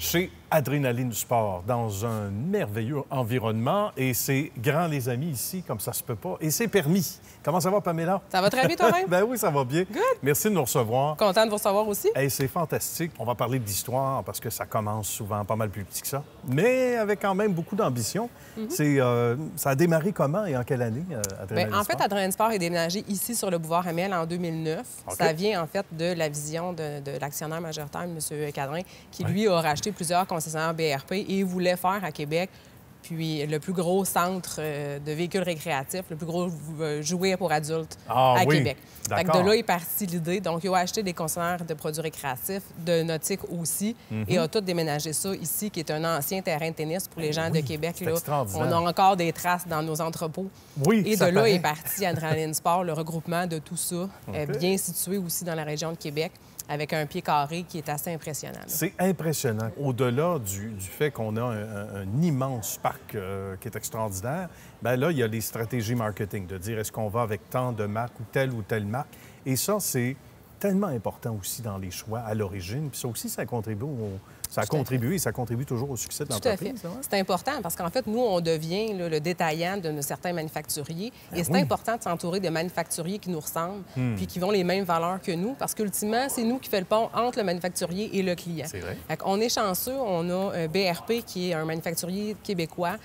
chez Adrénaline Sport, dans un merveilleux environnement. Et c'est grand, les amis, ici, comme ça se peut pas. Et c'est permis. Comment ça va, Pamela? Ça va très bien, toi-même? Ben oui, ça va bien. Good. Merci de nous recevoir. Content de vous recevoir aussi. Hey, c'est fantastique. On va parler d'histoire parce que ça commence souvent pas mal plus petit que ça, mais avec quand même beaucoup d'ambition. Ça a démarré comment et en quelle année, Adrénaline Sport? En fait, Adrénaline Sport est déménagé ici sur le boulevard Amel en 2009. OK. Ça vient en fait de la vision de l'actionnaire majoritaire, M. Cadrin, qui lui a racheté plusieurs concessionnaires BRP et voulait faire à Québec puis le plus gros centre de véhicules récréatifs, le plus gros jouet pour adultes à Québec. Fait que de là est partie l'idée. Donc, il a acheté des concessionnaires de produits récréatifs, de nautique aussi, et a tout déménagé ça ici, qui est un ancien terrain de tennis pour les gens de Québec. Là. On a encore des traces dans nos entrepôts. Oui, et de là est parti Adrénaline Sport, le regroupement de tout ça, bien situé aussi dans la région de Québec, avec un pied carré qui est assez impressionnant. C'est impressionnant. Au-delà du fait qu'on a un immense parc qui est extraordinaire, bien là, il y a les stratégies marketing, de dire est-ce qu'on va avec tant de marques ou telle marque. Et ça, c'est tellement important aussi dans les choix à l'origine. Puis ça aussi, ça contribue et ça contribue toujours au succès de l'entreprise. Tout à fait. C'est important parce qu'en fait, nous, on devient le détaillant de certains manufacturiers. Et c'est important de s'entourer de manufacturiers qui nous ressemblent puis qui ont les mêmes valeurs que nous parce qu'ultimement, c'est nous qui fait le pont entre le manufacturier et le client. C'est vrai. On est chanceux. On a BRP qui est un manufacturier québécois.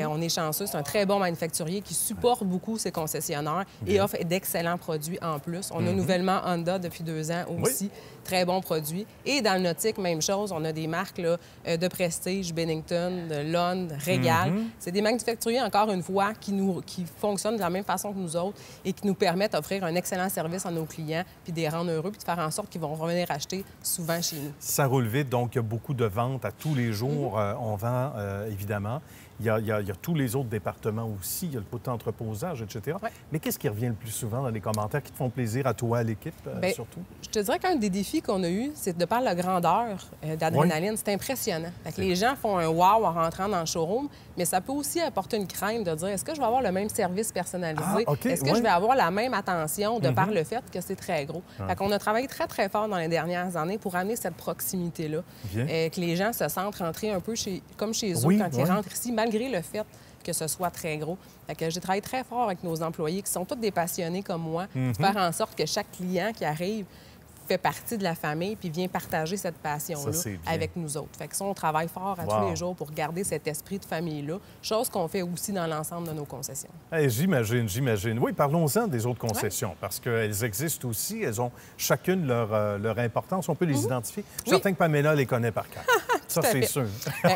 On est chanceux. C'est un très bon manufacturier qui supporte beaucoup ses concessionnaires et offre d'excellents produits en plus. On a nouvellement Honda depuis 2 ans aussi. Très bons produits. Et dans le nautique, même chose. On a des marques là, de Prestige, Bennington, de Lund, Régal. C'est des manufacturiers, encore une fois, qui fonctionnent de la même façon que nous autres et qui nous permettent d'offrir un excellent service à nos clients, puis de les rendre heureux, puis de faire en sorte qu'ils vont revenir acheter souvent chez nous. Ça roule vite, donc il y a beaucoup de ventes à tous les jours. On vend, évidemment. Il y a tous les autres départements aussi. Il y a le côté entreposage, etc. Mais qu'est-ce qui revient le plus souvent dans les commentaires qui te font plaisir à toi, à l'équipe, surtout? Je te dirais qu'un des défis qu'on a eu, c'est de par la grandeur d'Adrénaline. C'est impressionnant. Fait que les gens font un wow en rentrant dans le showroom, mais ça peut aussi apporter une crainte de dire est-ce que je vais avoir le même service personnalisé? Est-ce que je vais avoir la même attention de par le fait que c'est très gros? Fait qu'on a travaillé très, très fort dans les dernières années pour amener cette proximité-là. Que les gens se sentent rentrer un peu comme chez eux quand ils rentrent ici, malgré le fait que ce soit très gros. Fait que j'ai travaillé très fort avec nos employés qui sont tous des passionnés comme moi, de faire en sorte que chaque client qui arrive fait partie de la famille puis vient partager cette passion-là avec nous autres. Fait que ça, on travaille fort à tous les jours pour garder cet esprit de famille-là, chose qu'on fait aussi dans l'ensemble de nos concessions. Hey, j'imagine. Oui, parlons-en des autres concessions, parce qu'elles existent aussi. Elles ont chacune leur importance. On peut les identifier. Je suis certain que Pamela les connaît par cœur. Ça, c'est sûr.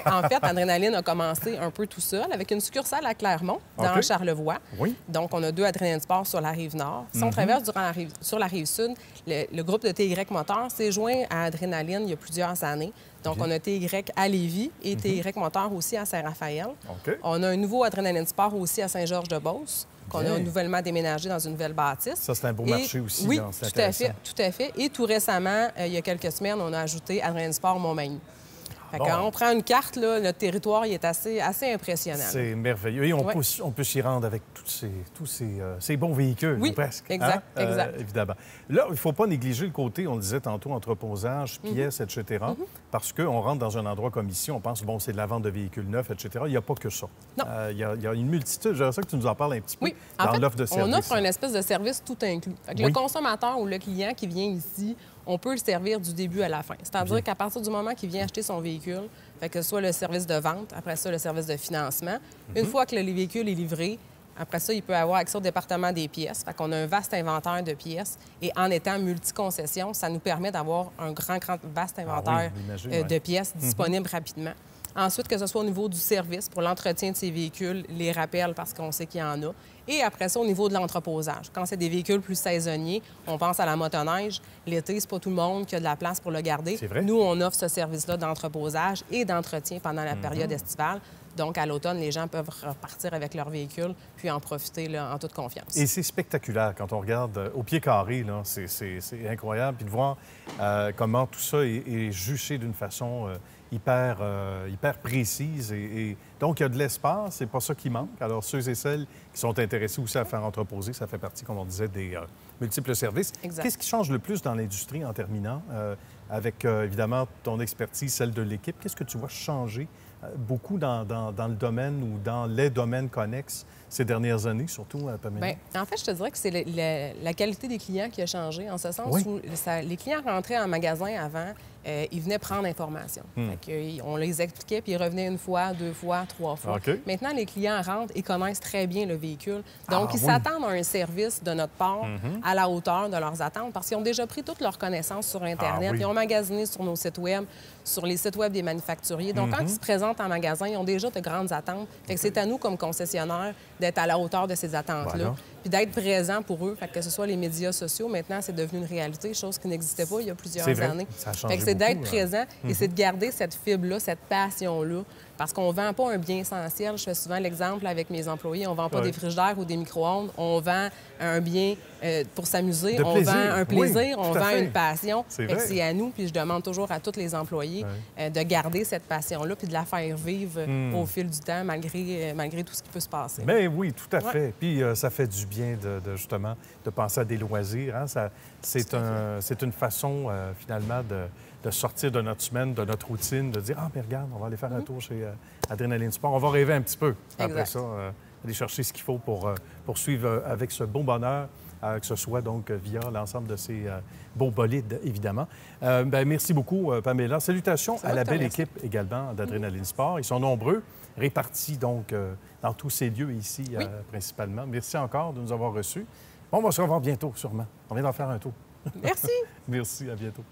En fait, Adrénaline a commencé un peu tout seul avec une succursale à Clermont, dans Charlevoix. Donc, on a 2 Adrénaline Sport sur la rive nord. Si on traverse sur la rive sud, le groupe de TY Moteur s'est joint à Adrénaline il y a plusieurs années. Donc, on a TY à Lévis et TY Moteur aussi à Saint-Raphaël. On a un nouveau Adrénaline Sport aussi à Saint-Georges-de-Beauce, qu'on a nouvellement déménagé dans une nouvelle bâtisse. Ça, c'est un beau marché aussi. Oui, tout à fait. Et tout récemment, il y a quelques semaines, on a ajouté Adrénaline Sport Montmagny. Quand on prend une carte, là, notre territoire il est assez impressionnant. C'est merveilleux. Et on peut s'y rendre avec tous ces bons véhicules, presque. Exact. Évidemment. Là, il ne faut pas négliger le côté, on le disait tantôt, entreposage, pièces, etc. Parce qu'on rentre dans un endroit comme ici, on pense, bon, c'est de la vente de véhicules neufs, etc. Il n'y a pas que ça. Non. Il y a une multitude. J'aimerais ça que tu nous en parles un petit peu dans l'offre de service. On offre une espèce de service tout inclus. Le consommateur ou le client qui vient ici, on peut le servir du début à la fin. C'est-à-dire qu'à partir du moment qu'il vient acheter son véhicule, que ce soit le service de vente, après ça, le service de financement, une fois que le véhicule est livré, après ça, il peut avoir accès au département des pièces. Fait qu'on a un vaste inventaire de pièces. Et en étant multi-concession, ça nous permet d'avoir un vaste inventaire de pièces disponibles rapidement. Ensuite, que ce soit au niveau du service pour l'entretien de ces véhicules, les rappels parce qu'on sait qu'il y en a. Et après ça, au niveau de l'entreposage. Quand c'est des véhicules plus saisonniers, on pense à la motoneige. L'été, c'est pas tout le monde qui a de la place pour le garder. C'est vrai. Nous, on offre ce service-là d'entreposage et d'entretien pendant la période estivale. Donc, à l'automne, les gens peuvent repartir avec leur véhicule puis en profiter là, en toute confiance. Et c'est spectaculaire quand on regarde au pied carré, là, c'est incroyable. Puis de voir comment tout ça est juché d'une façon hyper précise. Et donc, il y a de l'espace, c'est pas ça qui manque. Alors, ceux et celles qui sont intéressés aussi à faire entreposer, ça fait partie, comme on disait, des multiples services. Qu'est-ce qui change le plus dans l'industrie en terminant, avec évidemment ton expertise, celle de l'équipe? Qu'est-ce que tu vois changer beaucoup dans le domaine ou dans les domaines connexes ces dernières années, surtout, Pamela? Bien, en fait, je te dirais que c'est la qualité des clients qui a changé, en ce sens où les clients rentraient en magasin avant, ils venaient prendre l'information. On les expliquait, puis ils revenaient une fois, 2 fois, 3 fois. Maintenant, les clients rentrent et connaissent très bien le véhicule. Donc, ils s'attendent à un service de notre part à la hauteur de leurs attentes parce qu'ils ont déjà pris toutes leurs connaissances sur Internet. Ils ont magasiné sur nos sites Web, sur les sites Web des manufacturiers. Donc, quand ils se présentent en magasin, ils ont déjà de grandes attentes. Fait que c'est à nous, comme concessionnaires, d'être à la hauteur de ces attentes-là, puis d'être présent pour eux. Fait que ce soit les médias sociaux, maintenant, c'est devenu une réalité, chose qui n'existait pas il y a plusieurs années. Fait que c'est d'être présent et c'est de garder cette fibre-là, cette passion-là. Parce qu'on ne vend pas un bien essentiel. Je fais souvent l'exemple avec mes employés. On ne vend pas des frigidaires ou des micro-ondes. On vend un bien pour s'amuser. On vend un plaisir. On vend une passion. C'est à nous. Puis je demande toujours à tous les employés de garder cette passion-là puis de la faire vivre au fil du temps, malgré tout ce qui peut se passer. Bien oui, tout à fait. Puis ça fait du bien justement de penser à des loisirs. Hein? C'est une façon, finalement, de sortir de notre semaine, de notre routine, de dire « Ah, mais regarde, on va aller faire un tour chez Adrénaline Sport. On va rêver un petit peu. Après ça, aller chercher ce qu'il faut pour poursuivre avec ce bon bonheur, que ce soit donc via l'ensemble de ces beaux bolides, évidemment. Merci beaucoup, Pamela. Salutations à la belle équipe également d'Adrénaline Sport. Ils sont nombreux, répartis donc dans tous ces lieux ici, principalement. Merci encore de nous avoir reçus. Bon, on va se revoir bientôt, sûrement. On vient d'en faire un tour. Merci. Merci, à bientôt.